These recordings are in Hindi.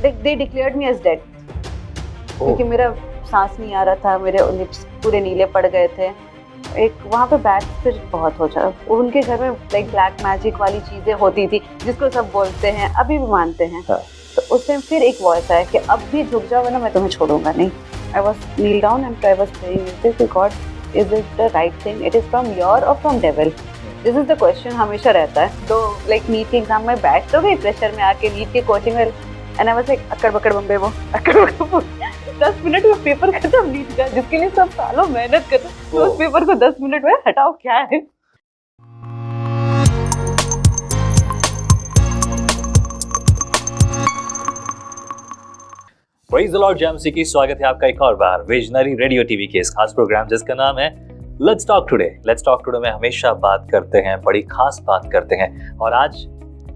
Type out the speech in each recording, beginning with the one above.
they declared me as dead क्योंकि मेरा सांस नहीं आ रहा था, मेरे लिप्स पूरे नीले पड़ गए थे। एक वहाँ पे बैड स्पिरिट बहुत हो जाता, उनके घर में लाइक ब्लैक मैजिक वाली चीज़ें होती थी जिसको सब बोलते हैं, अभी भी मानते हैं। हाँ। तो उस टाइम फिर एक वॉइस आया कि अब भी झुक जाओ वरना मैं तुम्हें छोड़ूंगा नहीं। I was kneel down and I was praying God, is it the right thing, it is from your or from devil? This is the question हमेशा रहता है। तो लाइक नीट के एग्जाम में बैठ तो गई प्रेशर में आके, नीट के कोचिंग में, एंड आई वाज लाइक अक्कड़ बक्कड़ बम्बे वो अक्कड़ बक्कड़ 10 मिनट में पेपर खत्म नीट का, जिसके लिए सब सालों मेहनत करते, तो उस पेपर को 10 मिनट में हटाओ क्या है। प्रेज़ द लॉर्ड जेएमसी की स्वागत है आपका एक और बार विजनरी रेडियो टीवी के इस खास प्रोग्राम जिसका नाम है let's talk today. Let's talk today में हमेशा बात करते हैं, बड़ी खास बात करते हैं, और आज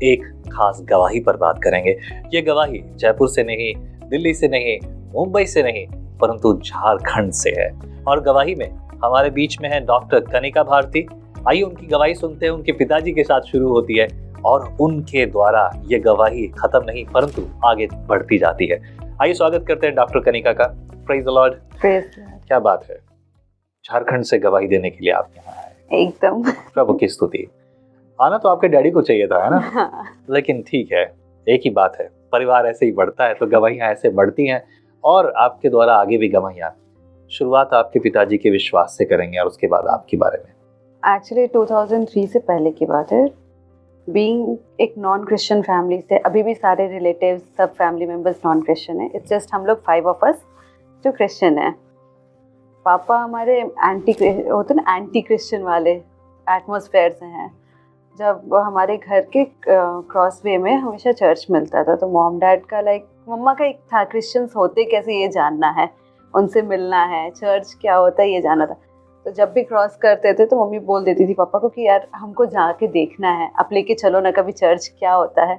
एक खास गवाही पर बात करेंगे। ये गवाही जयपुर से नहीं, दिल्ली से नहीं, मुंबई से नहीं, परंतु झारखंड से है। और गवाही में हमारे बीच में है डॉक्टर कनिका भारती। आइए उनकी गवाही सुनते हैं। उनके पिताजी के साथ शुरू होती है और उनके द्वारा ये गवाही खत्म नहीं परंतु आगे बढ़ती जाती है। आइए स्वागत करते हैं डॉक्टर कनिका का। Praise the Lord. क्या बात है, झारखंड से गवाही देने के लिए आप यहाँ आए। एकदम प्रभु की स्तुति। आना तो आपके डैडी को चाहिए था, है ना? हाँ। लेकिन ठीक है, एक ही बात है, परिवार ऐसे ही बढ़ता है तो गवाहियाँ ऐसे बढ़ती हैं और आपके द्वारा आगे भी गवाहियाँ। शुरुआत आपके पिताजी के विश्वास से करेंगे और उसके बाद आपके बारे में। एक्चुअली 2003 से पहले की बात है। बीइंग एक नॉन क्रिश्चियन फैमिली से, अभी भी सारे रिलेटिव्स सब फैमिली मेंबर्स नॉन क्रिश्चियन है। इट्स जस्ट हम लोग 5 ऑफ अस जो क्रिश्चियन है। पापा हमारे होते ना एंटी क्रिश्चियन वाले एटमॉस्फेयर से हैं। जब हमारे घर के क्रॉस वे में हमेशा चर्च मिलता था, तो मॉम डैड का लाइक, मम्मा का एक था क्रिश्चियंस होते कैसे ये जानना है, उनसे मिलना है, चर्च क्या होता है ये जानना था। तो जब भी क्रॉस करते थे तो मम्मी बोल देती थी पापा को कि यार हमको जाके देखना है, अब लेके चलो ना कभी चर्च क्या होता है।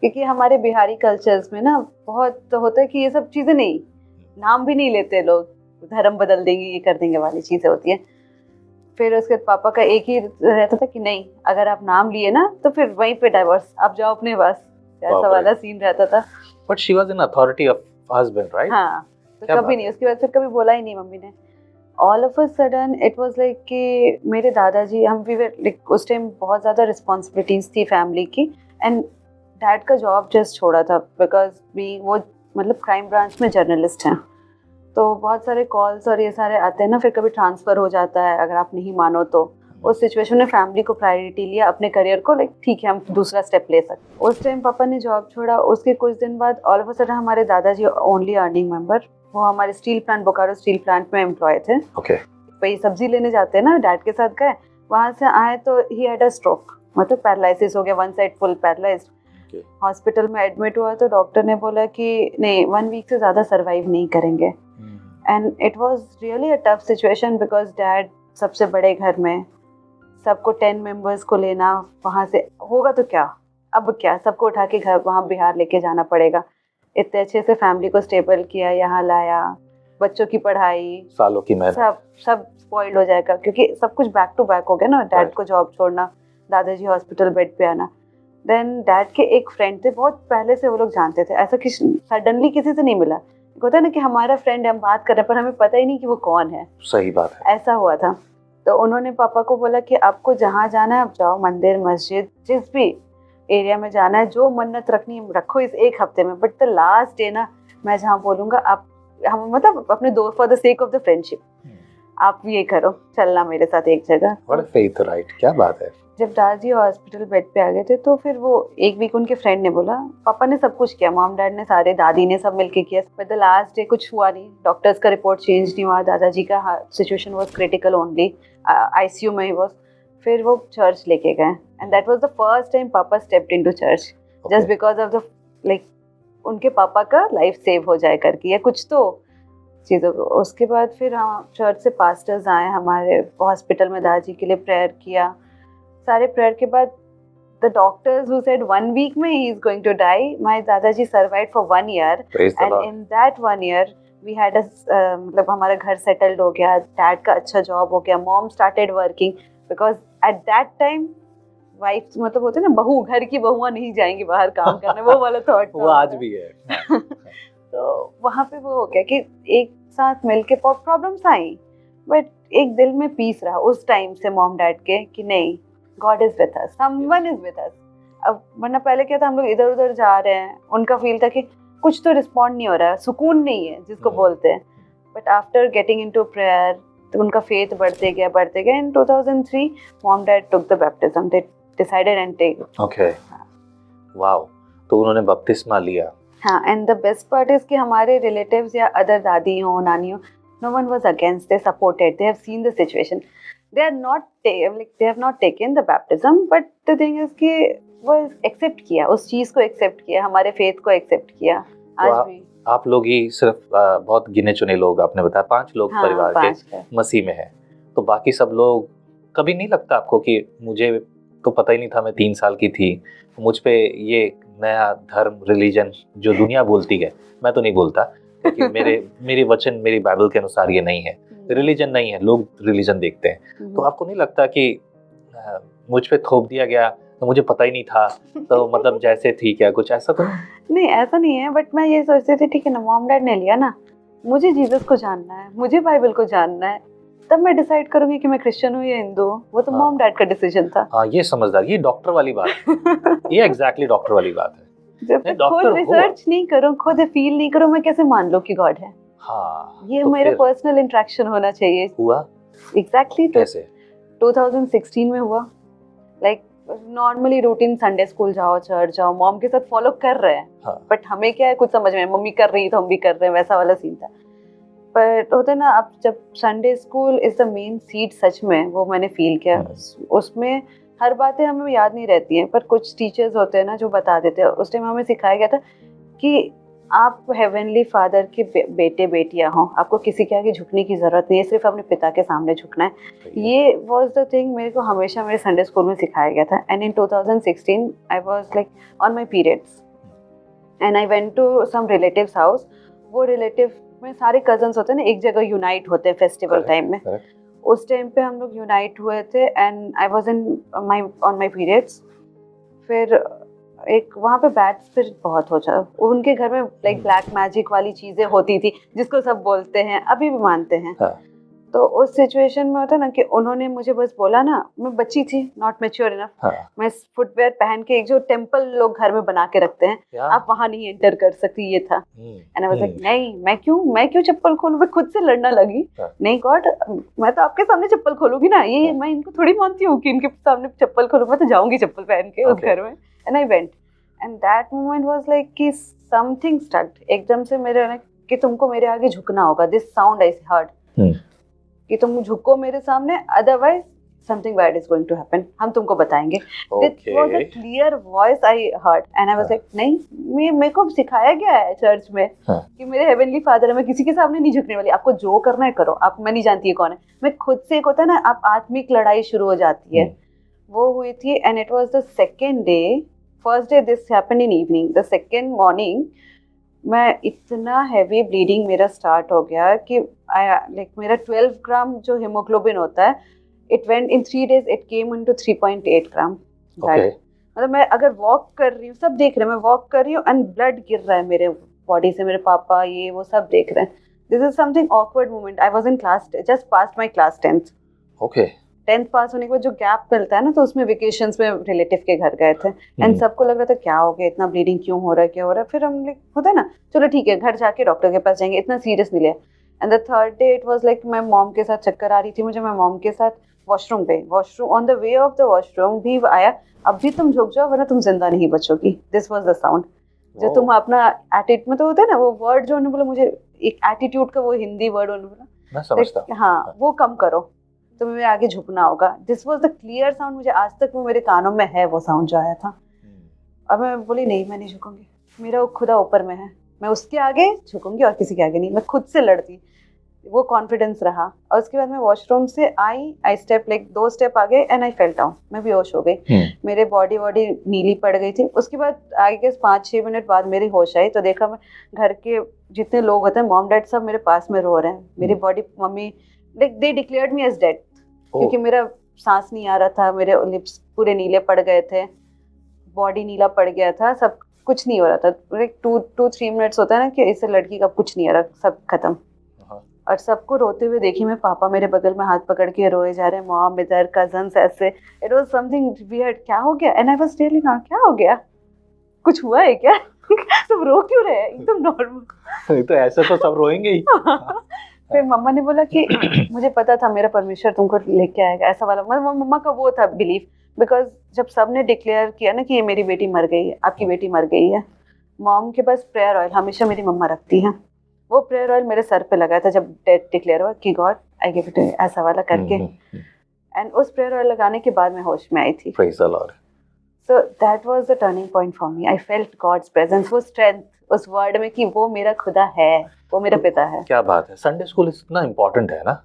क्योंकि हमारे बिहारी कल्चर्स में ना बहुत तो होता है कि ये सब चीज़ें नहीं, नाम भी नहीं लेते लोग, धर्म बदल देंगे ये कर देंगे वाली चीज़ें होती हैं। फिर उसके बाद पापा का एक ही रहता था कि नहीं, अगर आप नाम लिए ना तो फिर वहीं पे डाइवोर्स, आप जाओ अपने पास, ऐसा वाला सीन रहता था। But she was in authority of husband, right? हाँ, तो कभी नहीं, उसके बाद फिर कभी बोला ही नहीं मम्मी ने। All of a sudden it was like कि मेरे दादाजी, हम भी लाइक उस टाइम बहुत ज़्यादा रिस्पॉन्सिबिलिटीज़ थी फैमिली की, एंड डैड का जॉब जस्ट छोड़ा था बिकॉज वो मतलब क्राइम ब्रांच में जर्नलिस्ट हैं। तो बहुत सारे कॉल्स और ये सारे आते हैं ना, फिर कभी ट्रांसफ़र हो जाता है अगर आप नहीं मानो तो। उस सिचुएशन में फैमिली को प्रायोरिटी लिया, अपने करियर को, लाइक ठीक है हम दूसरा स्टेप ले सकते। उस टाइम पापा ने जॉब छोड़ा। उसके कुछ दिन बाद ऑल ऑफ अ सडन हमारे दादाजी ओनली अर्निंग मेंबर, वो हमारे steel plant, Bokaro steel plant में एम्प्लॉय थे। ओके। वही सब्जी लेने जाते हैं ना, डैड के साथ गए, वहाँ से आए तो ही हैड अ स्ट्रोक, मतलब पैरालिसिस हो गया, one side full paralysed. Hospital में एडमिट हुआ तो डॉक्टर ने बोला कि नहीं 1 वीक से ज़्यादा सर्वाइव नहीं करेंगे। And it was really a tough situation because dad सबसे बड़े घर में, सबको 10 मेंबर्स को लेना, वहाँ से होगा तो क्या, अब क्या, सबको उठा के घर वहाँ बिहार लेके जाना पड़ेगा। इतने अच्छे से फैमिली को स्टेबल किया, यहाँ लाया, बच्चों की पढ़ाई, सालों की मेहनत, सब स्पॉइल्ड हो जाएगा क्योंकि सब कुछ बैक टू बैक हो गया ना। डैड को जॉब छोड़ना, दादाजी हॉस्पिटल बेड पे आना। देन डैड के एक फ्रेंड थे, बहुत पहले से वो लोग जानते थे, ऐसा कि सडनली किसी से नहीं मिला। होता है ना कि हमारा फ्रेंड है, हम बात कर रहे हैं पर हमें पता ही नहीं कि वो कौन है। सही बात है, ऐसा हुआ था। तो उन्होंने पापा को बोला कि आपको जहाँ जाना है आप जाओ, मंदिर मस्जिद जिस भी एरिया में जाना है, जो मन्नत रखनी है रखो इस 1 हफ्ते में, बट द लास्ट डे ना मैं जहाँ बोलूँगा आप, हम मतलब अपने दोस्त, for the sake of the friendship आप ये करो, चलना मेरे साथ एक जगह। What a faith, right? क्या बात है। जब दादाजी हॉस्पिटल बेड पे आ गए थे तो फिर वो 1 वीक उनके फ्रेंड ने बोला, पापा ने सब कुछ किया, मॉम डैड ने सारे, दादी ने सब मिलके किया, बट द लास्ट डे कुछ हुआ नहीं, डॉक्टर्स का रिपोर्ट चेंज नहीं हुआ, दादाजी का situation was critical only, ICU में ही वाज। फिर वो चर्च लेके गए and that was the first time पापा stepped into church, just because of the like उनके पापा का लाइफ सेव हो जाए करके, या कुछ तो चीज़ों को। उसके बाद फिर चर्च से पास्टर्स आए हमारे हॉस्पिटल में, दादाजी के लिए प्रेयर किया। सारे प्रेयर के बाद the doctors who said 1 week में ही is going to die, my दादाजी survived for 1 year, and in that 1 year we had मतलब हमारा घर सेटल्ड हो गया, डैड का अच्छा जॉब हो गया, mom started working because at that time wife मतलब होते हैं ना, बहू, घर की बहुआं नहीं जाएंगी बाहर काम करने, वो वाला थॉट वो आज भी है। तो वहाँ पे वो हो गया कि एक साथ मिलके प्रॉब्लम्स आई, बट एक दिल में पीस रहा उस टाइम से मॉम डैड के कि नहीं, God is with us, someone is with us. अब वरना पहले क्या था, हम लोग इधर उधर जा रहे हैं, उनका फील था कि कुछ तो रिस्पॉन्ड नहीं हो रहा है, सुकून नहीं है जिसको बोलते हैं। But after getting into prayer, तो उनका फेथ बढ़ते गया। In 2003 mom dad took the baptism, they decided and take. Okay, wow, तो उन्होंने बपतिस्मा लिया। हाँ, and the best part is कि हमारे रिलेटिव्स या अदर दादी हो, नानी हो, no one was against, they supported, they have seen the situation, they have not taken the baptism, but the thing is कि वो एक्सेप्ट किया, उस चीज को एक्सेप्ट किया, हमारे फेथ को एक्सेप्ट किया। आज भी आप लोग ही सिर्फ बहुत गिने चुने लोग, आपने बताया 5 लोग हाँ, परिवार 5 के मसीह में हैं, तो बाकी सब लोग, कभी नहीं लगता आपको कि मुझे तो पता ही नहीं था, मैं 3 साल की थी, मुझ पे ये नया धर्म, रिलीजन जो दुनिया बोलती है, मैं तो नहीं बोलता, क्योंकि मेरे वचन, मेरी बाइबल के अनुसार ये नहीं है, रिलीजन नहीं है, लोग रिलीजन देखते हैं, तो आपको नहीं लगता कि मुझ पे थोप दिया गया, तो मुझे पता ही नहीं था, तो मतलब जैसे थी क्या, कुछ ऐसा तो नहीं, ऐसा नहीं है, बट मैं ये सोचती थी ठीक है ना, मॉम डैड ने लिया ना, मुझे जीसस को जानना है, मुझे बाइबल को जानना है, तब मैं डिसाइड करूंगी कि मैं क्रिश्चियन हूँ या हिंदू हूँ, वो तो मॉम डैड का डिसीजन था। हाँ, ये समझदार, ये डॉक्टर वाली बात ये एग्जैक्टली डॉक्टर वाली बात है। जब तक खुद रिसर्च नहीं करूं, खुद फील नहीं करूं, मैं कैसे मान लूं कि गॉड है? हाँ, ये तो मेरा पर्सनल इंटरेक्शन होना चाहिए। हुआ एग्जैक्टली कैसे? 2016 में हुआ। Like normally routine, Sunday school जाओ, चर्च जाओ, मॉम के साथ फॉलो कर रहे हैं, बट हमें क्या है, कुछ समझ में, मम्मी कर रही है तो हम भी कर रहे हैं, वैसा वाला सीन था। पर होता है ना, अब जब Sunday school is the main seed, सच में वो मैंने फील किया। उसमें हर बातें हमें याद नहीं रहती हैं, पर कुछ टीचर्स होते हैं ना जो बता देते हैं। उस टाइम हमें सिखाया गया था कि आप हेवनली फादर के बेटे बेटियां हो, आपको किसी के आगे झुकने की जरूरत नहीं है, सिर्फ अपने पिता के सामने झुकना है। ये वाज द थिंग मेरे को हमेशा मेरे संडे स्कूल में सिखाया गया था। And in 2016 I was like on my periods and I went to some relatives house. वो रिलेटिव में सारे कजन्स होते हैं ना, एक जगह यूनाइट होते हैं फेस्टिवल टाइम में। उस टाइम पे हम लोग यूनाइट हुए थे and I was on my periods. फिर एक वहाँ पे बैड स्पिरिट बहुत हो जाता, उनके घर में लाइक ब्लैक मैजिक वाली चीजें होती थी, जिसको सब बोलते हैं, अभी भी मानते हैं। तो उस सिचुएशन में होता ना कि उन्होंने मुझे बस बोला ना, मैं बच्ची थी, नॉट मैच्योर इनफ, मैं फुटवेयर पहन के, एक जो टेम्पल लोग घर में बना के रखते हैं, आप वहां नहीं एंटर कर सकती, ये था। एंड आई वाज लाइक नहीं, मैं क्यों चप्पल खोलूं? मैं खुद से लड़ना लगी, नहीं गॉड, मैं तो आपके सामने चप्पल खोलूंगी ना, ये मैं इनको थोड़ी मानती हूँ कि इनके सामने चप्पल खोलूं, मैं तो जाऊंगी चप्पल पहन के उस घर में। And I went and that moment was like कि समथिंग स्टक एकदम से मेरे, कि तुमको मेरे आगे झुकना होगा, दिस साउंड आई हर्ड कि तुम झुको मेरे सामने, otherwise something bad is going to happen, हम तुमको बताएंगे। This was a clear voice I heard and I was like नहीं, मेरे को सिखाया गया है चर्च में कि मेरे हेवनली फादर है, मैं किसी के सामने नहीं झुकने वाली, आपको जो करना है करो, आप, मैं नहीं जानती है कौन है, मैं खुद से, एक होता है ना, आप आत्मिक लड़ाई शुरू हो जाती है, वो हुई थी। And it was the second day, first day this happened in evening, the second morning मैं इतना हैवी ब्लीडिंग मेरा स्टार्ट हो गया कि लाइक मेरा 12 ग्राम जो हीमोग्लोबिन होता है, it went in 3 days, it came into 3.8 ग्राम। मतलब मैं अगर वॉक कर रही हूँ, सब देख रहे हैं, मैं वॉक कर रही हूँ एंड ब्लड गिर रहा है मेरे बॉडी से, मेरे पापा ये वो सब देख रहे हैं। This is something awkward moment. I was in class, just pass my class 10th। Okay, 10th पास होने के बाद जो गैप मिलता है ना, तो उसमें वेकेशंस में रिलेटिव के घर गए थे एंड सबको लग रहा था क्या हो गया, इतना ब्लीडिंग क्यों हो रहा है, क्या हो रहा है। फिर हम लाइक होता है ना, चलो ठीक है, घर जाके डॉक्टर के पास जाएंगे, इतना सीरियस नहीं लिया। And the third day it was like मैं मॉम के साथ चक्कर आ रही थी मुझे, मैं मॉम के साथ वॉशरूम पे, washroom on the way of the washroom भी आया, अब भी तुम झुक जाओ वरना तुम जिंदा नहीं बचोगी। दिस वाज द साउंड जो तुम अपना एटीट्यूड में, तो होता है ना वो वर्ड जो उन्होंने बोला, मुझे एक एटीट्यूड का वो हिंदी वर्ड उन्होंने बोला, मैं समझता हूं, हाँ वो कम करो, तो मुझे आगे झुकना होगा। This was the clear sound, मुझे आज तक वो मेरे कानों में है, वो साउंड जो आया था। और मैं बोली नहीं, मैं नहीं झुकूंगी, मेरा खुदा ऊपर में है, मैं उसके आगे झुकूंगी और किसी के आगे नहीं। मैं खुद से लड़ती, वो कॉन्फिडेंस रहा। और उसके बाद मैं वॉशरूम से आई स्टेप लाइक 2 स्टेप आगे एंड आई फेल डाउन, मैं बेहोश हो गई। मेरे बॉडी नीली पड़ गई थी। उसके बाद आई गेस 5-6 मिनट बाद मेरी होश आई, तो देखा मैं घर के जितने लोग होते हैं, मॉम डैड सब मेरे पास में रो रहे हैं। मेरी बॉडी, मम्मी like they declared me as dead, क्योंकि मेरा सांस नहीं आ रहा था, मेरे लिप्स पूरे नीले पड़ गए थे, बॉडी नीला पड़ गया था, सब कुछ नहीं हो रहा था। लाइक 2-3 मिनट्स होता है ना कि इससे लड़की का कुछ नहीं हो रहा, सब खत्म। और सबको रोते हुए देखी मैं, पापा मेरे बगल में हाथ पकड़ के रोए जा रहे हैं, मॉम इधर, कजन्स ऐसे। इट वाज समथिंग वियर्ड, क्या हो गया? And I was telling her, क्या हो गया, कुछ हुआ है क्या? सब रो क्यों रहे हैं, एकदम नॉर्मल। तो ऐसे तो सब रोएंगे ही। फिर मम्मा ने बोला कि मुझे पता था मेरा परमेश्वर तुमको लेके आएगा, ऐसा वाला। मम्मा का वो था बिलीफ, बिकॉज जब सबने डिक्लेयर किया ना कि ये मेरी बेटी मर गई है, आपकी बेटी मर गई है, मॉम के पास प्रेयर ऑयल हमेशा मेरी मम्मा रखती है। वो प्रेयर ऑयल मेरे सर पे लगा था जब डेथ डिक्लेयर हुआ कि गॉड आई गिव इट, ऐसा वाला करके। एंड उस प्रेयर ऑयल लगाने के बाद मैं होश में आई थी। Praise the Lord. So that was the turning point for me. I felt God's presence, वो स्ट्रेंथ उस वर्ड में कि वो मेरा खुदा है, वो मेरा पिता है। क्या बात है, संडे स्कूल इतना इम्पोर्टेंट है ना।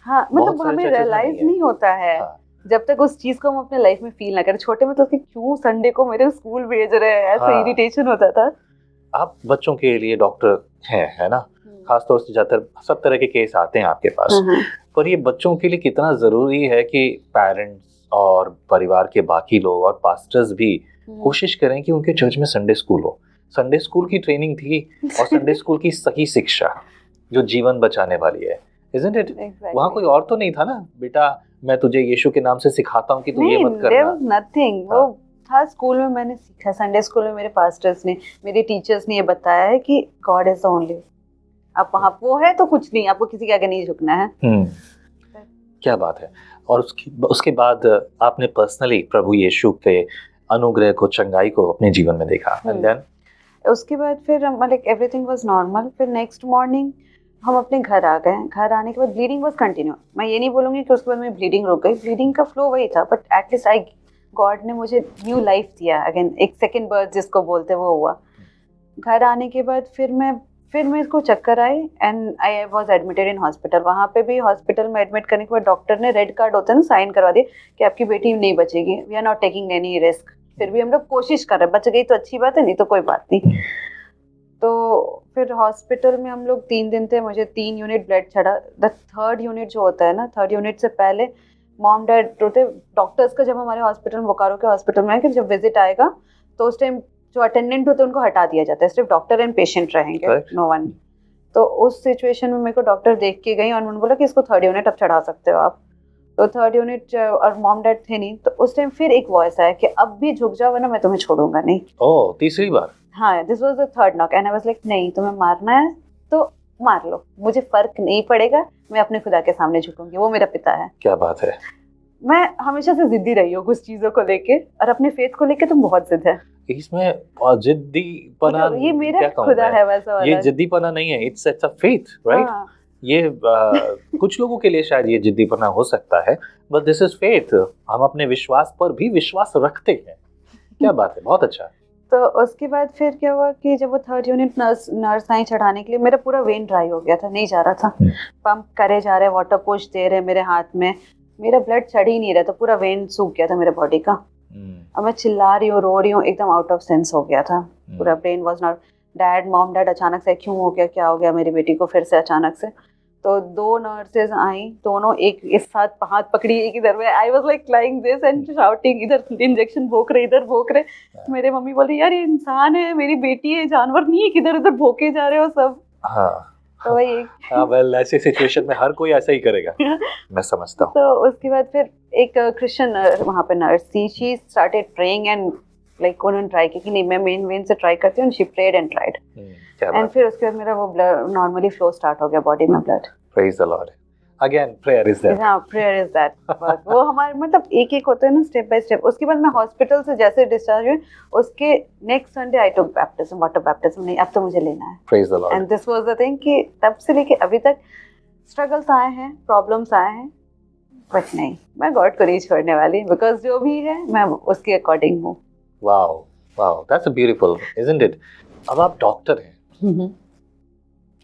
हाँ, मतलब हमें रियलाइज नहीं होता है जब तक उस चीज को हम अपने लाइफ में फील ना करें। छोटे में तो क्यों संडे को मेरे स्कूल भेज रहे हैं, ऐसा इरिटेशन होता था। आप बच्चों के लिए डॉक्टर हैं, है ना, खासतौर से ज्यादातर सब तरह के केस आते हैं आपके पास, पर ये बच्चों के लिए कितना जरूरी है कि पेरेंट्स और परिवार के बाकी लोग और पास्टर्स भी कोशिश करें कि उनके चर्च में संडे स्कूल हो। संडे स्कूल की ट्रेनिंग थी और संडे स्कूल की सही शिक्षा जो जीवन बचाने वाली है, isn't it? वहाँ कोई और तो नहीं था ना, बेटा मैं तुझे यीशु के नाम से सिखाता हूँ कि तू ये मत करना। There was nothing. वो था स्कूल में, मैंने सीखा संडे स्कूल में, मेरे पास्टर्स ने, मेरे टीचर्स ने ये बताया है कि गॉड इज द ओनली। आप वहाँ वो है तो कुछ नहीं, आपको किसी के आगे नहीं झुकना है। क्या बात है। और उसके बाद आपने पर्सनली प्रभु यीशु के अनुग्रह को, चंगाई को अपने जीवन में देखा। एंड देन उसके बाद फिर लाइक एवरीथिंग वाज नॉर्मल। फिर नेक्स्ट मॉर्निंग हम अपने घर आ गए। घर आने के बाद ब्लीडिंग वाज कंटिन्यू। मैं ये नहीं बोलूँगी कि उसके बाद मेरी ब्लीडिंग रुक गई, ब्लीडिंग का फ्लो वही था, बट एटलीस्ट गॉड ने मुझे न्यू लाइफ दिया अगेन, एक सेकेंड बर्थ जिसको बोलते वो हुआ। घर आने के बाद फिर मैं इसको चक्कर आई and I was admitted in hospital. वहाँ पे भी हॉस्पिटल में एडमिट करने के बाद डॉक्टर ने रेड कार्ड होता है ना, साइन करवा दिए कि आपकी बेटी नहीं बचेगी, we are not taking any risk. फिर भी हम लोग कोशिश कर रहे हैं, बच गई तो अच्छी बात है, नहीं तो कोई बात नहीं। तो फिर हॉस्पिटल में हम लोग 3 दिन थे, मुझे 3 यूनिट ब्लड चढ़ा। द 3rd यूनिट जो होता है ना, 3rd यूनिट से पहले मॉम डैड रोते डॉक्टर्स का, जब हमारे हॉस्पिटल में, बोकारो के हॉस्पिटल में कि जब विजिट आएगा तो उस टाइम जो अटेंडेंट होते हैं उनको हटा दिया जाता है, सिर्फ डॉक्टर एंड पेशेंट रहेंगे, नो वन। तो उस सिचुएशन में मेरे को डॉक्टर देख के गई और उन्होंने बोला कि इसको 3rd यूनिट अब चढ़ा सकते हो आप। तो 3rd यूनिट, और मॉम डैड थे नहीं, तो उस टाइम फिर एक वॉइस आया कि अब भी झुक जाओ वरना मैं तुम्हें छोड़ूंगा नहीं। ओह, तीसरी बार? हाँ, this was the 3rd knock and I was like नहीं, तुम्हें मारना है तो मार लो, मुझे फर्क नहीं पड़ेगा, मैं अपने खुदा के सामने झुकूंगी, वो मेरा पिता है। क्या बात है। मैं हमेशा से जिद्दी रही हूँ कुछ चीजों को लेके, और अपने फेथ को लेके तुम बहुत जिद है। इसमें जिद्दीपना, ये मेरा खुदा है वैसा वाला। ये जिद्दीपना नहीं है, इट्स अ फेथ, राइट? ये कुछ लोगों के लिए शायद ये जिद्दीपना हो सकता है, बट दिस इज फेथ। हम अपने विश्वास पर भी विश्वास रखते हैं। क्या बात है, बहुत अच्छा। तो उसके बाद फिर क्या हुआ कि जब वो 3rd यूनिट नर्स आई चढ़ाने के लिए, मेरा पूरा वेन ड्राई हो गया था, नहीं जा रहा था। पंप करे जा रहे, वाटर पुश दे रहे मेरे हाथ में, मेरा ब्लड चढ़ ही नहीं रहा था, पूरा वेन सूख गया था मेरे बॉडी का। अब मैं चिल्ला रही हूँ, रो रही हूँ, एकदम आउट ऑफ सेंस हो गया था पूरा। Brain was not. Mom dad अचानक से क्यों हो गया, क्या हो गया मेरी बेटी को फिर से अचानक से। तो 2 नर्सेज आई, दोनों एक इस साथ हाथ पकड़ी, एक इधर में। आई was like lying this and shouting, इधर इंजेक्शन भोंक रहे, इधर भोंक रहे। मेरे मम्मी बोली यार ये इंसान है, मेरी बेटी है, जानवर नहीं है, किधर इधर भोंके जा रहे हो सब। हाँ, तो वही। हाँ, वेल ऐसे सिचुएशन में हर कोई ऐसा ही करेगा, मैं समझता हूँ। तो उसके बाद फिर एक क्रिश्चियन वहाँ पे नर्स थी, she started praying and like उन्होंने ट्राई की कि नहीं मैं मेन वेन से ट्राई करती हूँ, she prayed and tried and फिर उसके बाद मेरा वो ब्लड नॉर्मली फ्लो स्टार्ट हो गया बॉडी में, blood. Praise the Lord. Again prayer is that. हाँ, प्रेयर इज दैट। वो हमारे मतलब एक होता है ना, स्टेप बाय स्टेप। उसके बाद मैं हॉस्पिटल से जैसे डिस्चार्ज हुई, उसके next Sunday I took baptism, water baptism. नहीं, अब तो मुझे लेना है। Praise the Lord. And this was the thing कि तब से लेके अभी तक स्ट्रगल्स आए हैं, प्रॉब्लम्स आए हैं, बट नहीं, मैं गॉड को नहीं छोड़ने वाली, बिकॉज जो भी है मैं उसके अकॉर्डिंग हूँ। Wow wow, that's beautiful, isn't it? अब आप डॉक्टर हैं,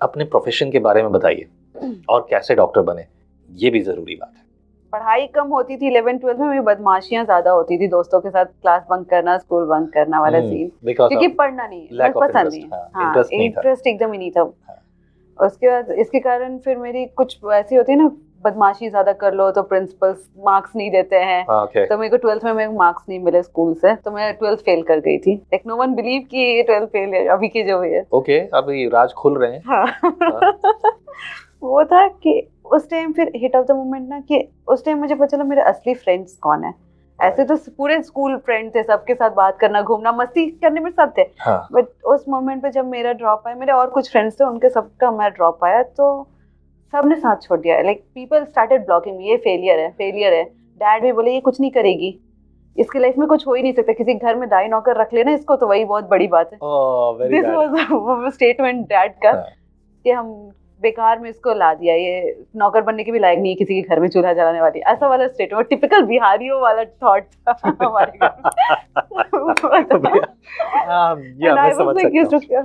अपने प्रोफेशन के बारे में बताइए और कैसे डॉक्टर बने, ये भी जरूरी बात है। पढ़ाई कम होती थी 11th-12th में, मेरी बदमाशियां ज्यादा होती थी, दोस्तों के साथ क्लास बंक करना, स्कूल बंक करना वाला सीन, क्योंकि पढ़ना नहीं, पसंद नहीं, हाँ, इंटरेस्ट एकदम ही नहीं था। उसके बाद इसके कारण फिर मेरी कुछ ऐसी होती है ना, बदमाशी ज्यादा कर लो तो प्रिंसिपल्स मार्क्स नहीं देते हैं। okay. तो मेरे को 12th में मेरे मार्क्स नहीं मिले स्कूल से, तो मैं 12th फेल कर गई थी। लाइक नो वन बिलीव कि ये 12th फेल है अभी की जो हुई है। ओके, अभी राज खुल रहे हैं। हाँ। वो था कि उस टाइम फिर हिट ऑफ द मोमेंट ना, कि उस टाइम मुझे पता चला मेरे असली फ्रेंड्स कौन है। ऐसे तो पूरे स्कूल फ्रेंड थे, सबके साथ बात करना, घूमना, मस्ती करने में सब थे। बट उस मोमेंट पे जब मेरा ड्रॉप आया, मेरे और कुछ फ्रेंड्स थे, उनके सबका मैं ड्रॉप आया, तो सबने साथ छोड़ दिया। लाइक पीपल स्टार्टेड ब्लॉकिंग, ये फेलियर है, फेलियर है। डैड भी बोले ये कुछ नहीं करेगी, इसकी लाइफ में कुछ हो ही नहीं सकता, किसी घर में दाई नौकर रख लेना इसको तो वही बहुत बड़ी बात है। दिस वाज स्टेटमेंट डैड का कि हम बेकार में इसको ला दिया, ये नौकर बनने के भी लायक नहीं है, किसी के घर में चूल्हा जलाने वाली, ऐसा वाला स्टेटमेंट, टिपिकल बिहारियों वाला थॉट था हमारे घर में।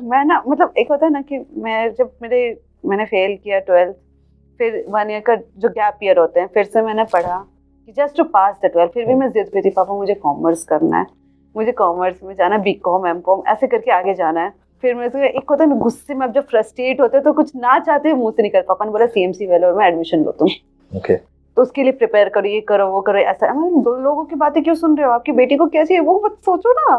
मैं ना, मतलब एक होता है ना कि मैं जब मैंने फेल किया 12th, फिर 1 ईयर का जो गैप ईयर होते हैं, फिर से मैंने पढ़ा कि just to pass the 12th। फिर भी मैं जिद पे थी, पापा मुझे कॉमर्स करना है, मुझे कॉमर्स में जाना, बीकॉम एमकॉम ऐसे करके आगे जाना है। फिर मैं एक होता है ना गुस्से में, अब जब फ्रस्ट्रेट होते हैं तो कुछ ना चाहते हुए मुंह से निकल, पापा ने बोला CMC वेलोर में एडमिशन लो तुम। okay. तो उसके लिए प्रिपेयर करो, ये करो वो करो, ऐसा। दो लोगों की बातें क्यों सुन रहे हो, आपकी बेटी को क्या चाहिए वो मत सोचो ना,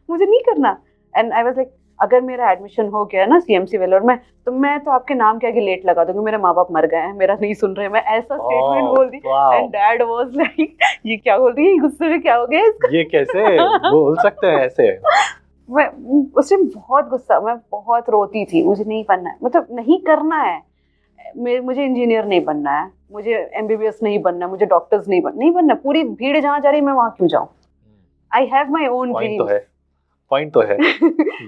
मुझे नहीं करना। एंड आई वाज लाइक, अगर मेरा एडमिशन हो गया ना CMC वेलोर में, तो मैं तो आपके नाम के आगे लेट लगा दूंगी, मेरे माँ बाप मर गए हैं, मेरा नहीं सुन रहे, मैं ऐसा स्टेटमेंट बोल दी। एंड डैड वाज लाइक, ये क्या बोल रही है, गुस्से में क्या हो गया इसका, ये कैसे बोल सकते हैं ऐसे। मैं उस टाइम बहुत गुस्सा, मैं बहुत रोती थी, मुझे नहीं बनना है, मतलब नहीं करना है, मुझे इंजीनियर नहीं बनना है, मुझे MBBS नहीं बनना, मुझे डॉक्टर्स नहीं बनना, पूरी भीड़ जहाँ जा रही है मैं वहाँ क्यों जाऊँ। I have my own dream, point तो है।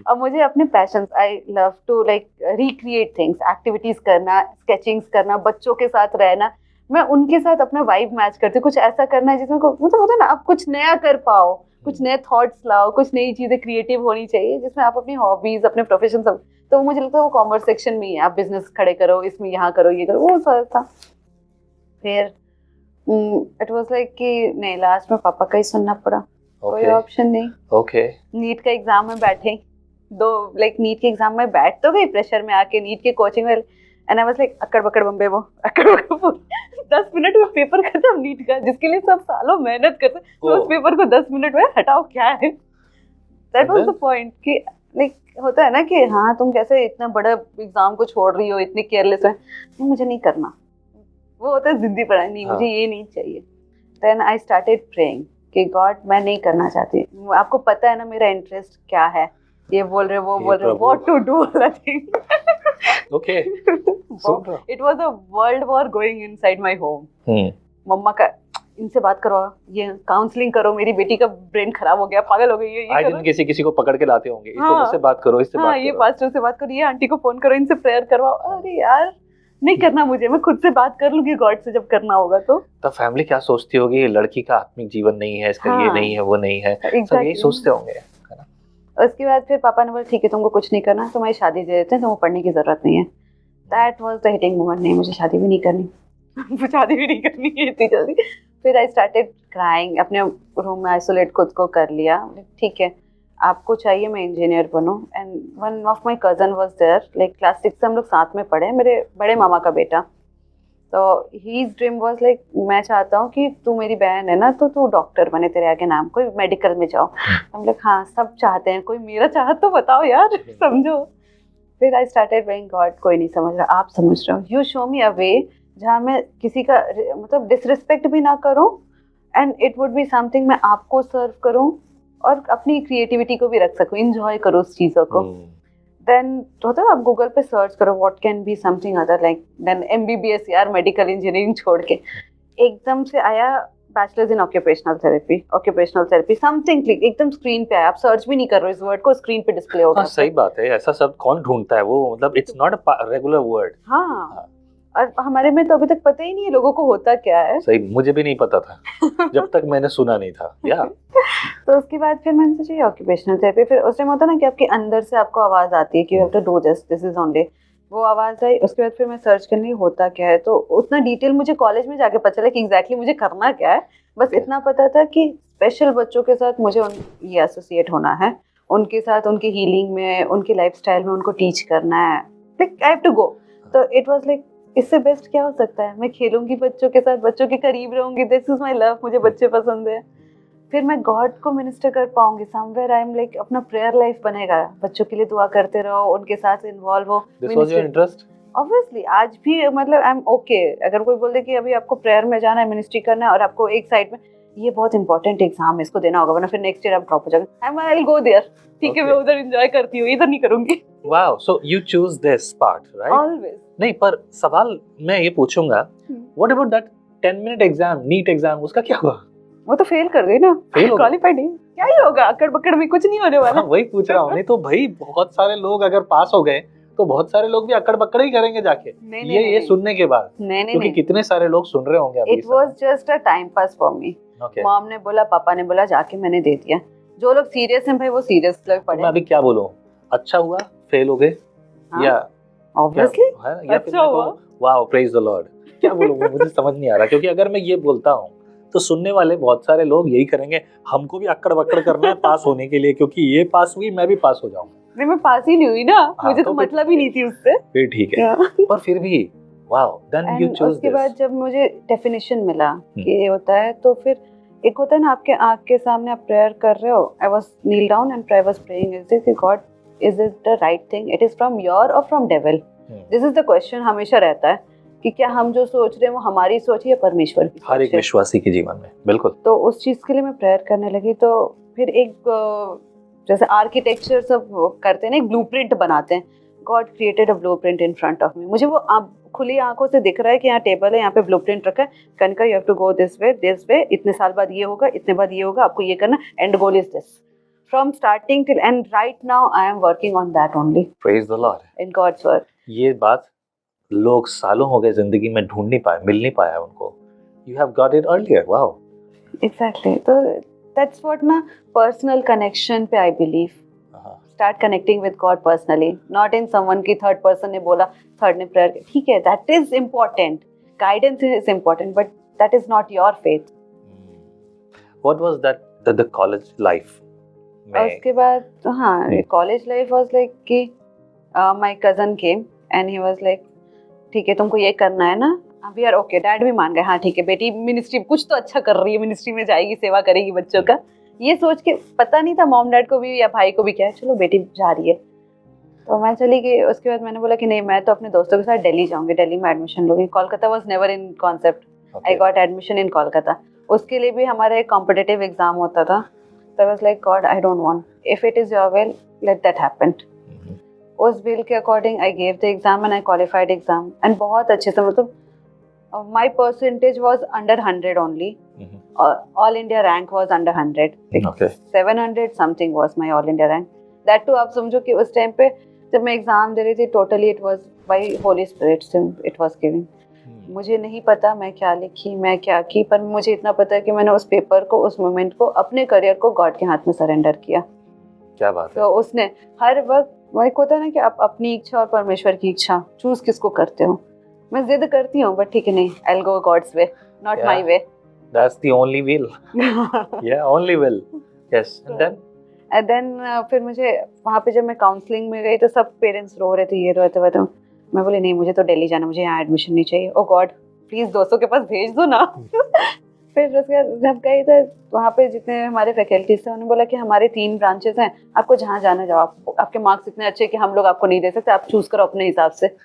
अब मुझे अपने passions, I love to like recreate things, activities करना, स्केचिंग्स करना, बच्चों के साथ रहना, मैं उनके साथ अपना वाइब मैच करती हूँ, कुछ ऐसा करना है जिसमें मतलब होता है ना, आप कुछ नया कर पाओ, कुछ नए थॉट्स लाओ, कुछ नई चीजें क्रिएटिव होनी चाहिए जिसमें आप अपनी हॉबीज, अपने प्रोफेशन सब। तो मुझे लगता है वो कॉमर्स सेक्शन में ही है, आप बिजनेस खड़े करो, इसमें यहाँ करो, ये करो, वो सब था। फिर इट वाज लाइक कि नहीं, लास्ट में पापा का ही सुनना पड़ा, कोई ऑप्शन नहीं। ओके। नीट का एग्जाम में बैठे, नीट के एग्जाम में बैठ तो गई प्रेशर में आके, नीट के कोचिंग में, एंड आई वाज लाइक अक्कड़ बक्कड़ बम्बे, वो अक्कड़ बक्कड़ 10 मिनट में पेपर खत्म नीट का, जिसके लिए सब सालों मेहनत करते, तो उस पेपर को 10 मिनट में हटाओ, क्या है। दैट वाज द पॉइंट कि लाइक होता है ना कि हाँ तुम कैसे इतना बड़ा एग्जाम को छोड़ रही हो, इतनी केयरलेस है, मुझे नहीं करना, वो होता है जिद्दी पड़ा, नहीं मुझे ये नहीं चाहिए। देन आई स्टार्टेड प्रेइंग कि गॉड मैं नहीं करना चाहती, आपको पता है ना मेरा इंटरेस्ट क्या है, ये बोल रहे वो बोल रहे, व्हाट टू डू वाला thing. Okay, it was a world war going inside my home. मम्मा का, इनसे बात करो, ये काउंसलिंग करो, मेरी बेटी का ब्रेन खराब हो गया, पागल हो गई है, ये करो, किसी को पकड़ के लाते होंगे, इसको मुझसे बात करो, इससे बात करो, ये पास्टर से बात करो, ये आंटी को फोन करो, इनसे प्रेयर करवाओ। अरे यार नहीं करना मुझे, मैं खुद से बात कर लूंगी गॉड से जब करना होगा। तो तब फैमिली क्या सोचती होगी, लड़की का आत्मिक जीवन नहीं है, इसका ये नहीं है, वो नहीं है, सब यही सोचते होंगे। उसके बाद फिर पापा ने बोला ठीक है तुमको कुछ नहीं करना, तुम्हारी शादी दे देते हैं, तुमको पढ़ने की जरूरत नहीं है। That was the hitting moment, नहीं मुझे शादी भी नहीं करनी, शादी भी नहीं करनी है इतनी जल्दी। फिर आई स्टार्टेड क्राइंग, अपने रूम में आइसोलेट खुद को कर लिया, ठीक है आपको चाहिए मैं इंजीनियर बनूं। And one of my cousin was there, like class 6 से हम लोग साथ में पढ़े, मेरे बड़े मामा का बेटा। तो हीज ड्रीम वॉज लाइक मैं चाहता हूँ कि तू मेरी बहन है ना, तो तू डॉक्टर बने, तेरे आगे नाम, कोई मेडिकल में जाओ। हम लोग हाँ सब चाहते हैं, कोई मेरा चाहत तो बताओ यार, समझो। फिर आई स्टार्टेड प्रेइंग गॉड कोई नहीं समझ रहा, आप समझ रहे हो, यू शो मी अ वे जहाँ मैं किसी का मतलब डिसरिस्पेक्ट भी ना करूँ, and it would be something मैं आपको सर्व करूँ और अपनी क्रिएटिविटी को भी रख सकूँ, इंजॉय करो उस चीज़ों को। देन होता है आप गूगल पे सर्च करो what can be something other, like than MBBS यार, मेडिकल इंजीनियरिंग छोड़ के एकदम से आया bachelors in occupational therapy something click, एकदम स्क्रीन पे आया, आप सर्च भी नहीं कर रहे हो, इस वर्ड को स्क्रीन पे डिस्प्ले होगा। सही बात है, ऐसा सब कौन ढूंढता है, वो मतलब it's not a regular word. हाँ और हमारे में तो अभी तक पता ही नहीं है लोगों को होता क्या है। सही, मुझे भी नहीं पता था जब तक मैंने सुना नहीं था। या तो उसके बाद फिर मैंने सोचा ऑक्यूपेशनल थेरेपी, फिर उस टाइम होता ना कि आपके अंदर से आपको आवाज आती है कि you have to do this is only, वो आवाज आई। उसके बाद फिर मैं सर्च करनी होता क्या है, तो उतना डिटेल मुझे कॉलेज में जाके पता चला कि एग्जैक्टली मुझे करना क्या है। बस इतना पता था कि स्पेशल बच्चों के साथ मुझे ये एसोसिएट होना है, उनके साथ उनकी हीलिंग में, उनकी लाइफस्टाइल में उनको टीच करना है, like I have to go. तो इट वाज लाइक इससे बेस्ट क्या हो सकता है? मैं खेलूंगी बच्चों के साथ, बच्चों के करीब रहूंगी, दिस इज माय लव, मुझे बच्चे पसंद है। फिर मैं गॉड को मिनिस्टर कर पाऊंगी समवेयर, आई एम लाइक अपना प्रेयर लाइफ बनेगा, बच्चों के लिए दुआ करते रहो, उनके साथ इन्वॉल्व हो। This was your interest? Obviously आज भी मतलब आई एम ओके, अगर कोई बोल दे कि अभी आपको प्रेयर में जाना है, मिनिस्ट्री करना है, और आपको एक साइड में ये बहुत इंपॉर्टेंट एग्जाम है, इसको देना होगा वरना फिर नेक्स्ट ईयर आप ड्रॉप हो जाओगे, आई विल गो देयर, ठीक है, मैं उधर एंजॉय करती हूँ, इधर नहीं करूंगी। Wow, so you choose this part, right? Always. नहीं, पर सवाल मैं ये पूछूंगा, what about that 10 minute exam, NEET exam, उसका क्या हुआ? वो तो फेल कर गई ना, क्वालिफाइड नहीं, क्या ही होगा, अकड़ बकड़ में कुछ नहीं होने वाला। वही पूछ रहा हूँ। नहीं तो भाई बहुत सारे लोग अगर पास हो गए तो बहुत सारे लोग भी अकड़ बकड़ ही करेंगे जाके। ये सुनने के बाद, क्योंकि कितने सारे लोग सुन रहे होंगे अभी। It was just a time pass for me. Mom ने बोला, पापा ने बोला, जाके मैंने दे दिया। जो लोग सीरियस हैं भाई वो सीरियस लोग पढ़े। मैं अभी क्या बोलूं, अच्छा हुआ फेल हो गए या ऑब्वियसली अच्छा हुआ, वाओ प्रेज द लॉर्ड, क्या बोलूं मुझे समझ नहीं आ रहा, क्योंकि अगर मैं ये बोलता हूँ तो सुनने वाले बहुत सारे लोग यही करेंगे, हमको भी अक्कड़ बक्कड़ करना है पास होने के लिए, क्योंकि ये पास हुई मैं भी पास हो जाऊं। नहीं, मैं पास ही नहीं हुई ना, मुझे तो मतलब ही नहीं थी उससे। फिर ठीक है, पर फिर भी wow, then you choose this. उसके बाद जब मुझे डेफिनेशन मिला कि ये होता है, तो फिर एक होता है ना, आपके आंख के सामने आप प्रेयर कर रहे हो। I was kneel down and I was praying, is this God, is it the right thing, it is from your or from devil? This is the question हमेशा रहता है कि क्या हम जो सोच रहे हैं वो हमारी सोच है या परमेश्वर की? हर एक विश्वासी के जीवन में, बिल्कुल। तो उस चीज के लिए मैं प्रेयर करने लगी। तो फिर एक जैसे आर्किटेक्चर सब करते हैं ना, एक ब्लूप्रिंट बनाते हैं। God created a blueprint in front of me. मुझे वो खुली आंखों से दिख रहा है कि यहाँ टेबल है, यहाँ पे ब्लूप्रिंट रखा है, कनका you have to go this way, इतने साल बाद ये होगा, इतने बाद ये होगा, आपको ये करना, and goal is this, from starting till end. Right now I am working on that only. Praise the Lord. In God's work. ये बात लोग सालों हो गए जिंदगी में ढूंढ नहीं पाए, मिल नहीं पाया उनको। You have got it earlier, wow. Exactly, तो दैट्स व्हाट ना, पर्सनल कनेक्शन पे I believe. Start connecting with God personally, not in someone की थर्ड पर्सन ने बोला, थर्ड ने प्रेयर की, ठीक है, that is important, guidance is important, but that is not your faith. What was that the college life में? उसके बाद हाँ, कॉलेज लाइफ वाज लाइक कि my cousin came and he was like, ठीक है तुमको ये करना है ना, वी आर ओके। डैड भी मान गए, हाँ ठीक है बेटी मिनिस्ट्री कुछ तो अच्छा कर रही है, मिनिस्ट्री में जाएगी, सेवा करेगी बच्चों का। ये सोच के पता नहीं था मॉम डैड को भी या भाई को भी, क्या है चलो बेटी जा रही है। तो मैं चली गई। उसके बाद मैंने बोला कि नहीं, मैं तो अपने दोस्तों के साथ दिल्ली जाऊंगी, दिल्ली में एडमिशन लूंगी। Kolkata was never in concept, I got admission in Kolkata. उसके लिए भी हमारा एक कॉम्पिटिटिव एग्जाम होता था। तो I was like God, I don't want, if it is your will let that happen. उस बिल के according I gave the exam and I qualified exam, and बहुत अच्छे से, मतलब my percentage was under 100 only. All India rank was under 100, 700 something was my all India rank. That too आप समझो कि उस टाइम पे जब मैं एग्जाम दे रही थी, totally it was by Holi spirit it was giving. मुझे नहीं पता मैं क्या लिखी, मैं क्या की, पर मुझे इतना पता है कि मैंने उस पेपर को, उस मोमेंट को, अपने करियर को गॉड के हाथ में सरेंडर किया। क्या बात है। तो उसने हर वक्त, वही होता है ना कि आप अपनी इच्छा और परमेश्वर की इच्छा चूज किसको करते हो। मैं जिद करती हूँ बट ठीक है, नहीं, I will go God's way, not my way. That's the only will. Yeah only will. Yes, and then फिर मुझे वहाँ पे जब मैं काउंसलिंग में गई तो सब पेरेंट्स रो रहे थे, ये रो रहे थे। मैं बोली नहीं, मुझे तो दिल्ली जाना, मुझे यहाँ एडमिशन नहीं चाहिए। ओ गॉड प्लीज दोस्तों के पास भेज दो ना। फिर उसके बाद जब गई तो वहाँ पे जितने हमारे फैकल्टीज थे, उन्होंने बोला कि हमारे 3 ब्रांचेस हैं, आपको जहाँ जाना जाओ, आपके मार्क्स इतने अच्छे कि हम लोग आपको नहीं दे सकते, आप चूज करो अपने हिसाब से।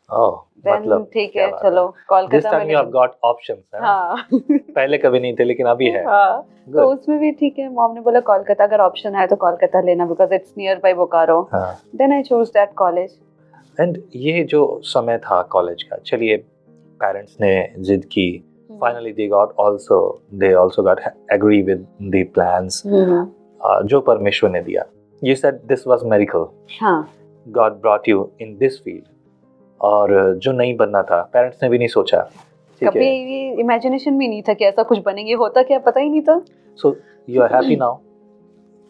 मतलब ठीक है चलो कोलकाता में। You have got options. हाँ, पहले कभी नहीं थे लेकिन अभी है। हाँ, तो उसमें भी ठीक है, मॉम ने बोला कोलकाता अगर ऑप्शन है तो कोलकाता लेना, because it's nearby Bokaro. Then I choose that college. And ये जो समय था कॉलेज का, चलिए पेरेंट्स ने जिद की, finally they also got agree with the plans जो परमेश्वर ने दिया। You said this was miracle. हाँ, God brought you in this field. और जो नहीं बनना था पेरेंट्स ने भी नहीं सोचा, कभी ये इमेजिनेशन भी नहीं था कि ऐसा कुछ बनेंगे, होता क्या पता ही नहीं था। So you are happy now?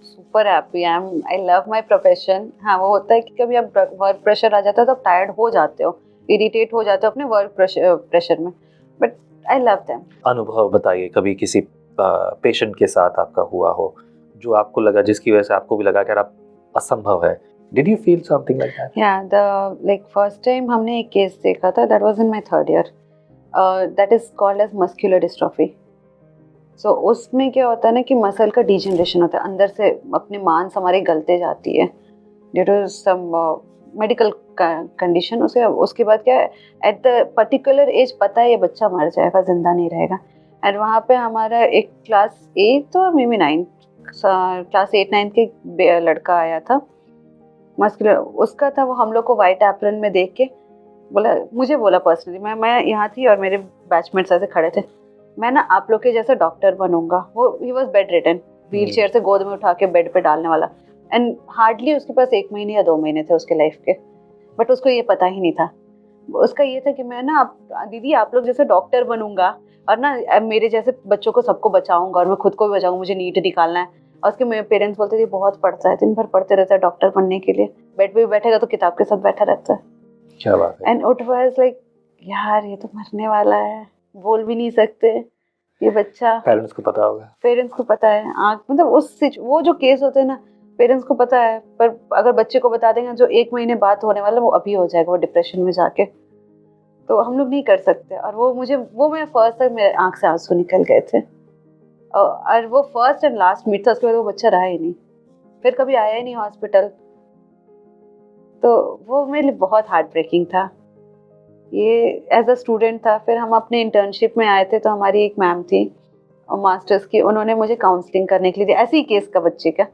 Super happy, I love my profession. हाँ, वो होता है कि कभी आप वर्क प्रेशर आ जाता है तो आप टायर्ड हो जाते हो, इरिटेट हो जाते हो अपने वर्क प्रेशर में, बट आई लव देम। अनुभव बताइए, कभी किसी पेशेंट के साथ आपका हुआ हो जो आपको लगा, जिसकी वजह से आपको भी लगा कि यार आप असंभव है, Did you feel something like that? Yeah, first time हमने एक केस देखा था, that was in my 3rd year. That is called as muscular dystrophy. So उसमें क्या होता है ना कि मसल का डिजेनरेशन होता है, अंदर से अपनी मांस हमारी गलते जाती है due to some medical condition. उसके बाद क्या है, एट द पर्टिकुलर एज पता है ये बच्चा मर जाएगा, जिंदा नहीं रहेगा. एंड वहाँ पे हमारा एक क्लास 8 और मे बी 9 क्लास 8-9 के लड़का आया था, मस्कुलर उसका था. वो हम लोग को वाइट एप्रन में देख के मुझे बोला पर्सनली, मैं यहाँ थी और मेरे बैचमेट्स ऐसे खड़े थे, मैं ना आप लोग के जैसे डॉक्टर बनूंगा. वो ही was bedridden, wheelchair से गोद में उठा के बेड पे डालने वाला. एंड हार्डली उसके पास 1 महीने या 2 महीने थे उसके लाइफ के, बट उसको ये पता ही नहीं था. उसका ये था कि मैं ना दीदी आप लोग जैसे डॉक्टर बनूंगा और ना मेरे जैसे बच्चों को सबको बचाऊंगा और मैं खुद को भी बचाऊंगा, मुझे नीट निकालना है. और उसके मेरे पेरेंट्स बोलते थे बहुत पढ़ता है, दिन भर पढ़ते रहता है डॉक्टर बनने के लिए, बेड पे भी बैठेगा तो किताब के साथ बैठा रहता है. क्या बात है. एंड इट वाज लाइक यार ये तो मरने वाला है, बोल भी नहीं सकते ये बच्चा. पेरेंट्स को पता होगा, पेरेंट्स को पता है, आँख मतलब वो जो केस होते हैं ना पेरेंट्स को पता है, पर अगर बच्चे को बता देंगे जो 1 महीने बाद होने वाला वो अभी हो जाएगा, वो डिप्रेशन में जाके. तो हम लोग नहीं कर सकते. और वो मैं फर्स्ट तक मेरे आँख से आंसू निकल गए थे. और वो फर्स्ट एंड लास्ट मीट था, उसके बाद वो बच्चा रहा ही नहीं, फिर कभी आया ही नहीं हॉस्पिटल. तो वो मेरे लिए बहुत हार्ट ब्रेकिंग था. ये एज अ स्टूडेंट था. फिर हम अपने इंटर्नशिप में आए थे, तो हमारी एक मैम थी और मास्टर्स की, उन्होंने मुझे काउंसलिंग करने के लिए दिया. ऐसे ही केस का बच्चे का,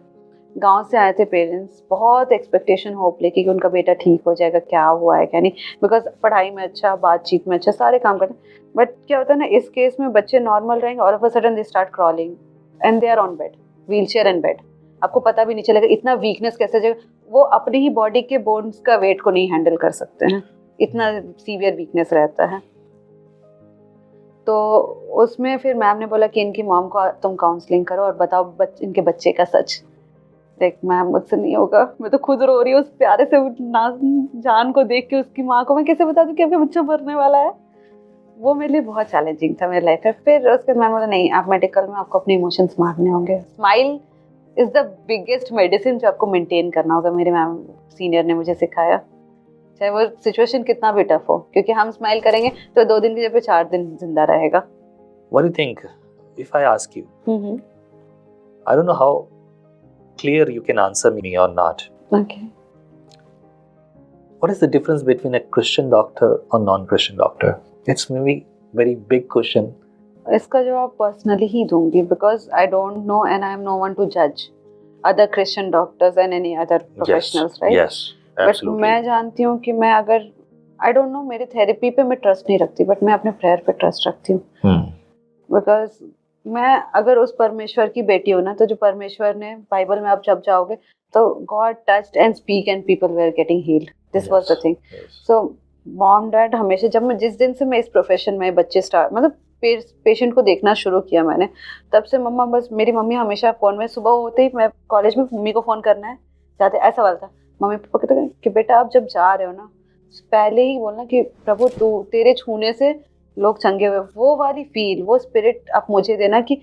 गांव से आए थे पेरेंट्स, बहुत एक्सपेक्टेशन होप लेके कि उनका बेटा ठीक हो जाएगा, क्या हुआ है क्या नहीं, बिकॉज पढ़ाई में अच्छा, बातचीत में अच्छा, सारे काम करते. बट क्या होता है ना इस केस में बच्चे नॉर्मल रहेंगे, all of a sudden they start crawling and they are on bed, wheelchair and bed. आपको पता भी नहीं चलेगा इतना वीकनेस कैसे जाएगा. वो अपनी ही बॉडी के बोन्स का वेट को नहीं हैंडल कर सकते हैं, इतना सीवियर वीकनेस रहता है. तो उसमें फिर मैम ने बोला कि इनकी मॉम को तुम काउंसलिंग करो और बताओ इनके बच्चे का सच. देख मैम मुझसे नहीं होगा, मैं तो खुद रो रही हूँ उस प्यारे से जान को देख के, उसकी माँ को मैं कैसे बता दूँ कि आपका बच्चा मरने वाला है. वो मेरे लिए बहुत चैलेंजिंग था मेरी लाइफ में. फिर उसके बाद मैम बोला नहीं आप मेडिकल में आपको अपने इमोशंस मारने होंगे. Smile is the biggest medicine जो आपको मेंटेन करना होगा. मेरे मैम सीनियर ने मुझे सिखाया, चाहे वो सिचुएशन कितना भी टफ हो, क्योंकि हम स्माइल करेंगे तो 2 दिन की जगह पे 4 दिन जिंदा रहेगा. What do you think if I ask you? I don't know how clear you can answer me or not. Okay. What is the difference between a Christian doctor or non-Christian doctor? It's maybe very big question. इसका जवाब पर्सनली ही दूंगी, because I don't know and I am no one to जज other Christian doctors and any other professionals, right? Yes, absolutely. But मैं जानती हूँ कि मैं अगर आई डोंट नो मेरी थेरेपी पे मैं ट्रस्ट नहीं रखती, बट मैं अपने प्रेयर पे ट्रस्ट रखती हूँ. बिकॉज मैं अगर उस परमेश्वर की बेटी हूँ ना, तो जो परमेश्वर ने बाइबल में आप जब जाओगे तो God touched and speak and people were getting healed. This was the thing. So mom dad हमेशा, जब मैं जिस दिन से मैं इस प्रोफेशन में बच्चे स्टार्ट मतलब पेशेंट को देखना शुरू किया मैंने, तब से मम्मा बस मेरी मम्मी हमेशा फ़ोन में, सुबह होते ही मैं कॉलेज में मम्मी को फ़ोन करना है जाते, ऐसा वाला था. मम्मी पापा कहते हैं कि बेटा आप जब जा रहे हो ना पहले ही बोलना कि प्रभु तू तेरे छूने से लोग चंगे हुए. वो वाली फील, वो स्पिरिट आप मुझे देना कि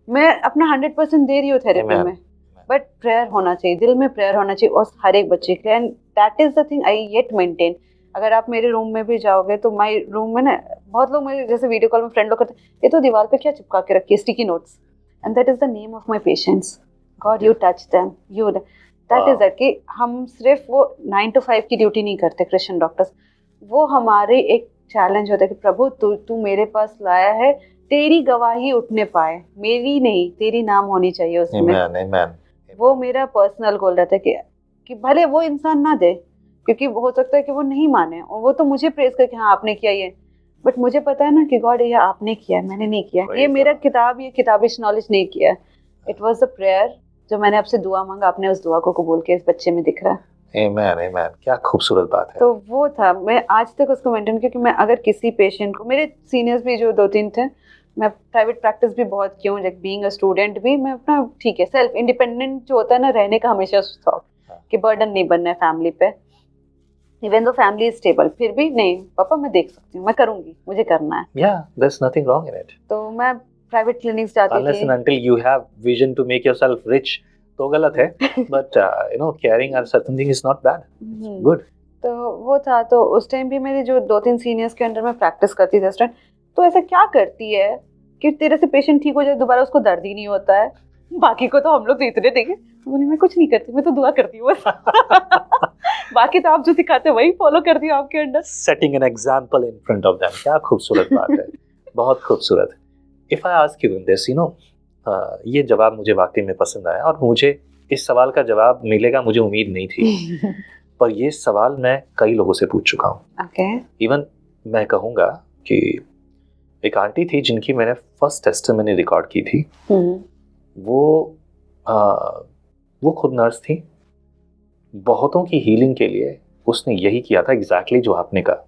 मैं अपना 100% दे रही हूँ थेरेपी में, बट प्रेयर होना चाहिए, दिल में प्रेयर होना चाहिए और हर एक बच्चे के लिए. And that is the thing I yet maintain. अगर आप मेरे रूम में भी जाओगे तो माय रूम में ना बहुत लोग मेरे जैसे वीडियो कॉल में फ्रेंड लोग करते हैं, ये तो दीवार पे क्या चिपका के रखी है, sticky notes. And that is the name of my patients. God you touch them, you that is that कि हम सिर्फ वो 9 to 5 की ड्यूटी नहीं करते क्रिश्चियन डॉक्टर्स. वो हमारे एक चैलेंज होता है कि प्रभु तू मेरे पास लाया है, तेरी गवाही उठने पाए, मेरी नहीं, तेरी नाम होनी चाहिए उसमें. Amen. वो मेरा पर्सनल गोल रहता है कि भले वो इंसान ना दे, क्योंकि हो सकता है कि वो नहीं माने और वो तो मुझे प्रेज करे कि हाँ आपने किया ये, बट मुझे पता है ना कि गॉड ये आपने किया है, मैंने नहीं किया. ये मेरा ये किताबिश नॉलेज नहीं किया. इट वाज द प्रेयर जो मैंने आपसे दुआ मांगा, आपने उस दुआ को कबूल किया, इस बच्चे में दिख रहा है. Amen. क्या खूबसूरत बात है. तो वो था, मैं आज तक उसको मेंटेन किया कि मैं अगर किसी पेशेंट को, मेरे सीनियर्स भी जो 2-3 थे, मैं प्राइवेट प्रैक्टिस भी बहुत की हूँ, लाइक बीइंग अ स्टूडेंट भी, मैं अपना ठीक है सेल्फ इंडिपेंडेंट जो होता है ना रहने का हमेशा शौक कि बर्डन नहीं बनना है फैमिली पे. Even though family is stable, फिर भी नहीं पापा मैं देख सकती हूँ, मैं करूँगी, मुझे करना है. Yeah, there's nothing wrong in it. तो मैं प्राइवेट क्लिनिक्स जाती थी. Unless and until you have vision to make yourself rich, तो गलत है, बट यू नो केयरिंग और certain thing is not bad, good. तो वो था, तो उस टाइम भी मेरे जो 2-3 सीनियर्स के अंडर में प्रैक्टिस करती थी असिस्टेंट, तो ऐसा क्या करती है कि तेरे से पेशेंट ठीक हो जाए दोबारा उसको दर्द ही नहीं होता है, बाकी को तो हम लोग तो इतने देखे। बोली मैं कुछ नहीं करती, मैं तो दुआ करती हूँ बस। बाकी तो आप जो सिखाते हैं वही फॉलो करती हूँ आपके under. Setting an example in front of them, क्या खूबसूरत बात है, बहुत खूबसूरत। If I ask you in this, you know, ये जवाब मुझे वाकई में पसंद आया, और मुझे इस सवाल का जवाब मिलेगा मुझे उम्मीद नहीं थी। पर ये सवाल मैं कई लोगों से पूछ चुका हूँ। ओके। इवन मैं कहूँगा कि एक आंटी थी जिनकी मैंने फर्स्ट टेस्टिमनी रिकॉर्ड की थी, वो खुद नर्स थी, बहुतों की हीलिंग के लिए उसने यही किया था एग्जैक्टली जो आपने कहा।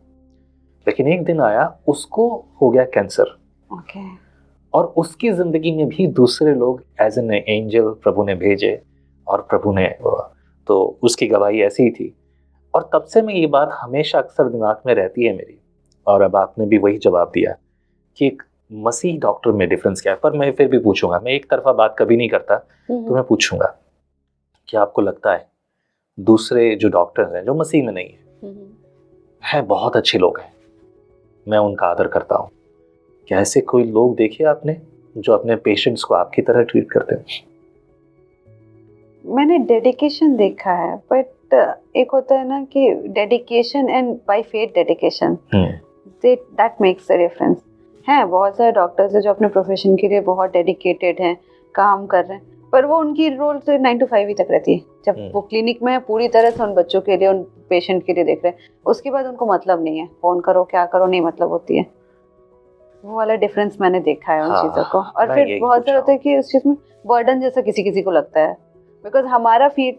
लेकिन एक दिन आया, उसको हो गया कैंसर, ओके। और उसकी जिंदगी में भी दूसरे लोग एज एन एंजल प्रभु ने भेजे, और प्रभु ने, तो उसकी गवाही ऐसी ही थी। और तब से मैं ये बात हमेशा अक्सर दिमाग में रहती है मेरी, और अब आपने भी वही जवाब दिया कि एक मसीह डॉक्टर में डिफरेंस क्या है। पर मैं फिर भी पूछूंगा, मैं एक तरफा बात कभी नहीं करता, तो मैं पूछूंगा कि आपको लगता है दूसरे जो डॉक्टर्स हैं जो मसीह में नहीं हैं बहुत अच्छे लोग हैं, मैं उनका आदर करता हूँ, क्या ऐसे कोई लोग देखे आपने जो अपने पेशेंट्स को आपकी तरह ट्रीट करते हैं? मैंने डेडिकेशन देखा है, बट एक होता है ना कि dedication and by faith dedication, that makes the difference. हैं बहुत सारे डॉक्टर्स हैं जो अपने प्रोफेशन के लिए बहुत डेडिकेटेड हैं, काम कर रहे हैं, पर वो उनकी रोल से 9 to 5 ही तक रहती है। जब वो क्लिनिक में पूरी तरह से उन बच्चों के लिए, उन पेशेंट के लिए देख रहे हैं, उसके बाद उनको मतलब नहीं है, फोन करो क्या करो नहीं मतलब होती है। वो वाला डिफरेंस मैंने देखा है उन चीज़ों को। और फिर बहुत सारा होता है कि उस चीज़ में बर्डन जैसा किसी किसी को लगता है, बिकॉज हमारा field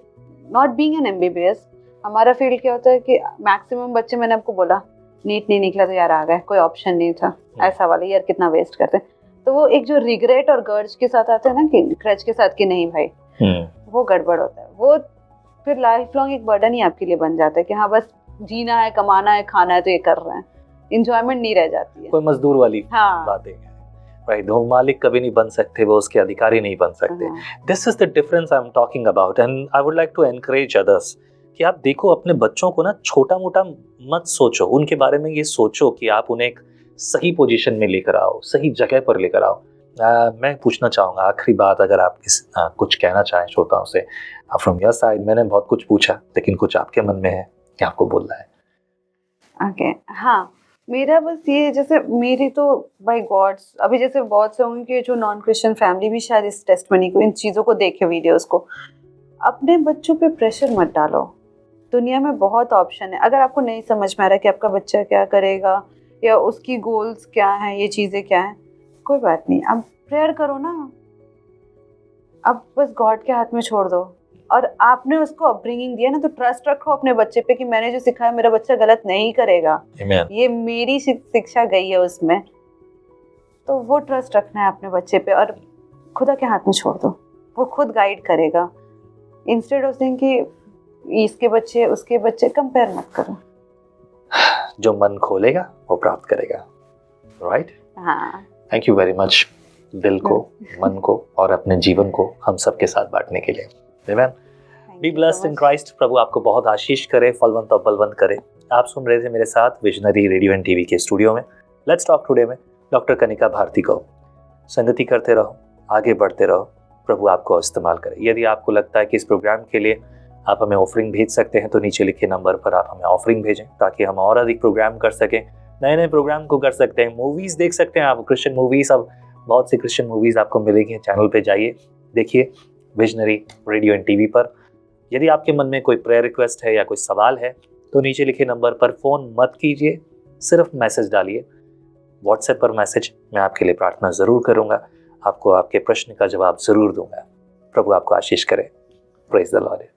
not being an MBBS, हमारा फील्ड क्या होता है कि मैक्सिमम बच्चे, मैंने आपको बोला नीट नहीं निकला तो यार आ गए, कोई ऑप्शन नहीं था, ऐसा वाला यार कितना वेस्ट करते हैं। तो वो एक जो रिग्रेट और गर्ज के साथ आते हैं ना, कि क्रच के साथ कि नहीं भाई, वो गड़बड़ होता है। वो फिर लाइफ लॉन्ग एक बर्डन ही आपके लिए बन जाता है कि हाँ बस जीना है, कमाना है, खाना है तो ये कर रहे हैं, इंजॉयमेंट नहीं रह जाती है। कोई मजदूर वाली बातें हैं, राइट। वो मालिक कभी नहीं बन सकते, वो उसके अधिकारी नहीं बन सकते। This is the difference I am talking about, and I would like to encourage others कि आप देखो अपने बच्चों को ना छोटा मोटा मत सोचो, उनके बारे में ये सोचो कि आप उन्हें एक सही पोजीशन में लेकर आओ, सही जगह पर लेकर आओ। मैं पूछना चाहूँगा आखिरी बात, अगर आप कुछ कहना चाहें श्रोताओं से फ्रॉम योर साइड। मैंने बहुत कुछ पूछा, लेकिन कुछ आपके मन में है क्या आपको बोलना है? ओके, हाँ, मेरा बस ये, जैसे मेरी तो बाय गॉड्स, अभी जैसे बहुत से होंगे कि जो नॉन क्रिश्चियन फैमिली भी शायद इस टेस्टमनी को, इन चीज़ों को देखे, वीडियोस को, अपने बच्चों पे प्रेशर मत डालो। दुनिया में बहुत ऑप्शन है। अगर आपको नहीं समझ में आ रहा कि आपका बच्चा क्या करेगा या उसकी गोल्स क्या हैं, ये चीज़ें क्या हैं, कोई बात नहीं, अब प्रेयर करो ना, अब बस गॉड के हाथ में छोड़ दो। और आपने उसको अपब्रिंगिंग दिया ना, तो ट्रस्ट रखो अपने बच्चे पे कि मैंने जो सिखाया मेरा बच्चा गलत नहीं करेगा। Amen. ये मेरी शिक्षा गई है उसमें, तो वो ट्रस्ट रखना है अपने बच्चे पे और खुदा के हाथ में छोड़ दो, वो खुद गाइड करेगा। इंस्टेड ऑफ सेइंग कि इसके बच्चे उसके बच्चे, कंपेयर मत करो। जो मन खोलेगा वो प्राप्त करेगा, राइट? हाँ, थैंक यू वेरी मच, दिल को, मन को और अपने जीवन को हम सबके साथ बांटने के लिए। Amen. Be blessed in Christ. प्रभु आपको बहुत आशीष करे, फलवंत और बलवंत करे। आप सुन रहे थे मेरे साथ विजनरी रेडियो एंड टीवी के स्टूडियो में लेट्स टॉक टुडे में डॉक्टर कनिका भारती को। संगति करते रहो, आगे बढ़ते रहो, प्रभु आपको इस्तेमाल करे। यदि आपको लगता है कि इस प्रोग्राम के लिए आप हमें ऑफरिंग भेज सकते हैं, तो नीचे लिखे नंबर पर आप हमें ऑफरिंग भेजें, ताकि हम और अधिक प्रोग्राम कर सकें, नए नए प्रोग्राम को कर सकते हैं। मूवीज़ देख सकते हैं आप, क्रिश्चियन मूवीज़, अब बहुत सी क्रिश्चियन मूवीज़ आपको मिलेंगी। चैनल पे जाइए, देखिए विजनरी रेडियो एंड टीवी पर। यदि आपके मन में कोई प्रेयर रिक्वेस्ट है या कोई सवाल है, तो नीचे लिखे नंबर पर फ़ोन मत कीजिए, सिर्फ मैसेज डालिए। व्हाट्सएप पर मैसेज, मैं आपके लिए प्रार्थना ज़रूर करूँगा, आपको आपके प्रश्न का जवाब ज़रूर दूंगा। प्रभु आपको आशीष करे। Praise the Lord.